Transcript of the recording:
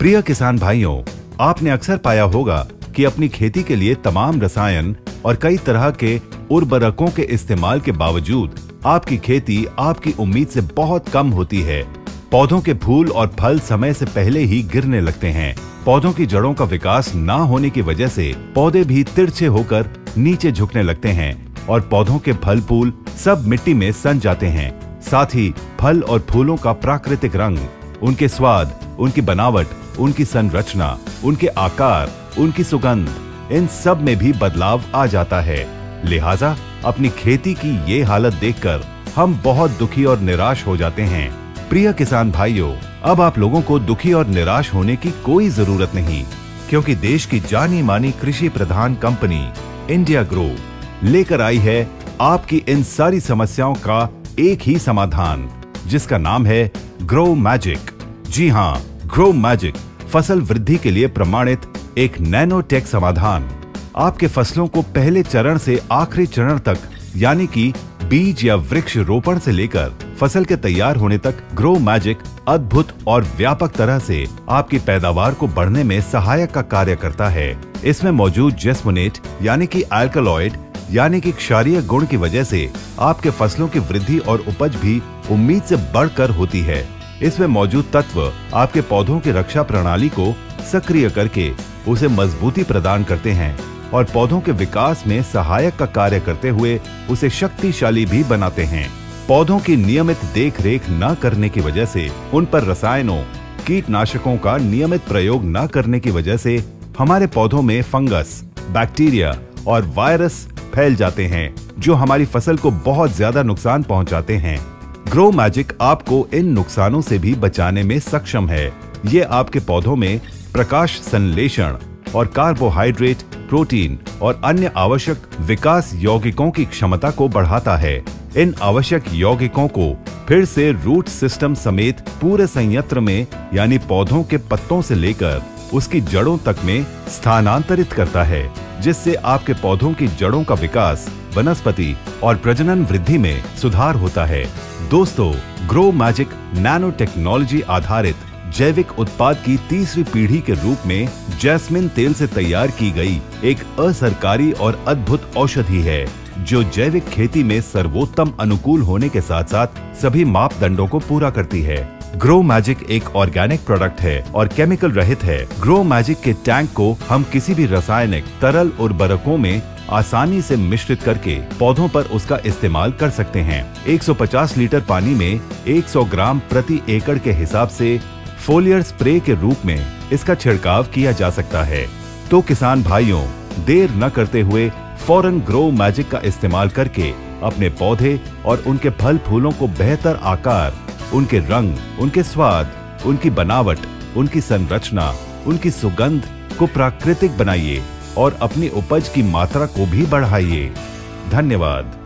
प्रिय किसान भाइयों, आपने अक्सर पाया होगा कि अपनी खेती के लिए तमाम रसायन और कई तरह के उर्वरकों के इस्तेमाल के बावजूद आपकी खेती आपकी उम्मीद से बहुत कम होती है। पौधों के फूल और फल समय से पहले ही गिरने लगते हैं। पौधों की जड़ों का विकास न होने की वजह से पौधे भी तिरछे होकर नीचे झुकने लगते हैं और पौधों के फल फूल सब मिट्टी में सन जाते हैं। साथ ही फल और फूलों का प्राकृतिक रंग, उनके स्वाद, उनकी बनावट, उनकी संरचना, उनके आकार, उनकी सुगंध, इन सब में भी बदलाव आ जाता है। लिहाजा अपनी खेती की ये हालत देखकर हम बहुत दुखी और निराश हो जाते हैं। प्रिय किसान भाइयों, अब आप लोगों को दुखी और निराश होने की कोई जरूरत नहीं, क्योंकि देश की जानी मानी कृषि प्रधान कंपनी इंडिया ग्रो लेकर आई है आपकी इन सारी समस्याओं का एक ही समाधान, जिसका नाम है ग्रो मैजिक। जी हाँ, ग्रो मैजिक फसल वृद्धि के लिए प्रमाणित एक नैनोटेक समाधान। आपके फसलों को पहले चरण से आखिरी चरण तक, यानी कि बीज या वृक्ष रोपण से लेकर फसल के तैयार होने तक ग्रो मैजिक अद्भुत और व्यापक तरह से आपकी पैदावार को बढ़ने में सहायक का कार्य करता है। इसमें मौजूद जेस्मोनेट यानी कि अल्कलॉइड यानी कि क्षारीय गुण की वजह से आपके फसलों की वृद्धि और उपज भी उम्मीद से बढ़कर होती है। इसमें मौजूद तत्व आपके पौधों की रक्षा प्रणाली को सक्रिय करके उसे मजबूती प्रदान करते हैं और पौधों के विकास में सहायक का कार्य करते हुए उसे शक्तिशाली भी बनाते हैं। पौधों की नियमित देख रेख न करने की वजह से, उन पर रसायनों, कीटनाशकों का नियमित प्रयोग न करने की वजह से हमारे पौधों में फंगस, बैक्टीरिया और वायरस फैल जाते हैं, जो हमारी फसल को बहुत ज्यादा नुकसान पहुंचाते हैं। ग्रो मैजिक आपको इन नुकसानों से भी बचाने में सक्षम है। ये आपके पौधों में प्रकाश संश्लेषण और कार्बोहाइड्रेट, प्रोटीन और अन्य आवश्यक विकास यौगिकों की क्षमता को बढ़ाता है। इन आवश्यक यौगिकों को फिर से रूट सिस्टम समेत पूरे संयंत्र में, यानी पौधों के पत्तों से लेकर उसकी जड़ों तक में स्थानांतरित करता है, जिससे आपके पौधों की जड़ों का विकास, वनस्पति और प्रजनन वृद्धि में सुधार होता है। दोस्तों, ग्रो मैजिक नैनो टेक्नोलॉजी आधारित जैविक उत्पाद की तीसरी पीढ़ी के रूप में जैस्मिन तेल से तैयार की गई एक असरकारी और अद्भुत औषधि है, जो जैविक खेती में सर्वोत्तम अनुकूल होने के साथ साथ सभी मापदंडों को पूरा करती है। ग्रो मैजिक एक ऑर्गेनिक प्रोडक्ट है और केमिकल रहित है। ग्रो मैजिक के टैंक को हम किसी भी रासायनिक तरल उर्वरकों में आसानी से मिश्रित करके पौधों पर उसका इस्तेमाल कर सकते हैं। 150 लीटर पानी में 100 ग्राम प्रति एकड़ के हिसाब से फोलियर स्प्रे के रूप में इसका छिड़काव किया जा सकता है। तो किसान भाइयों, देर न करते हुए फौरन ग्रो मैजिक का इस्तेमाल करके अपने पौधे और उनके फल फूलों को बेहतर आकार, उनके रंग, उनके स्वाद, उनकी बनावट, उनकी संरचना, उनकी सुगंध को प्राकृतिक बनाइए और अपनी उपज की मात्रा को भी बढ़ाइए। धन्यवाद।